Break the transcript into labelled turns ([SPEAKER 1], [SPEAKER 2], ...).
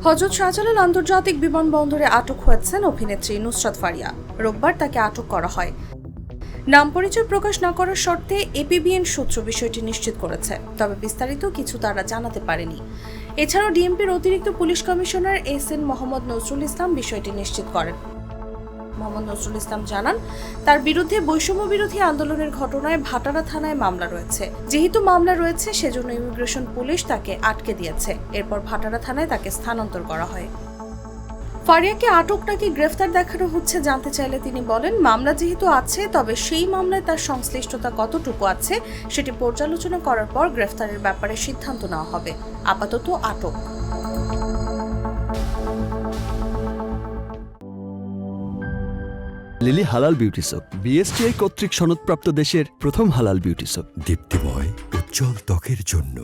[SPEAKER 1] হযরত শাহজালাল আন্তর্জাতিক বিমানবন্দরে আটক হয়েছেন অভিনেত্রী নুসরাত ফারিয়া। রোববার তাকে আটক করা হয়। নাম পরিচয় প্রকাশ না করার শর্তে এপিবিএন সূত্র বিষয়টি নিশ্চিত করেছে, তবে বিস্তারিত কিছু তারা জানাতে পারেনি। এছাড়াও ডিএমপির অতিরিক্ত police commissioner SN Mohammad Nazrul Islam বিষয়টি নিশ্চিত করেন। মোহাম্মদ নজরুল ইসলাম জানান, তার বিরুদ্ধে বৈষম্য বিরোধী আন্দোলনের ঘটনায় ভাটারা থানায় মামলা রয়েছে। যেহেতু মামলা রয়েছে, সেজন্য ইমিগ্রেশন পুলিশ তাকে আটকে দিয়েছে। এরপর ভাটারা থানায় তাকে স্থানান্তর করা হয়। ফারিয়াকে আটক নাকি গ্রেফতার দেখানো হচ্ছে জানতে চাইলে তিনি বলেন, মামলা যেহেতু আছে, তবে সেই মামলায় তার সংশ্লিষ্টতা কতটুকু আছে সেটি পর্যালোচনা করার পর গ্রেফতারের ব্যাপারে সিদ্ধান্ত নেওয়া হবে। আপাতত আটক।
[SPEAKER 2] লিলি হালাল বিউটি সোপ, বিএসটিআই কর্তৃক সনদপ্রাপ্ত দেশের প্রথম হালাল বিউটি সোপ।
[SPEAKER 3] দীপ্তিময় উজ্জ্বল ত্বকের জন্য।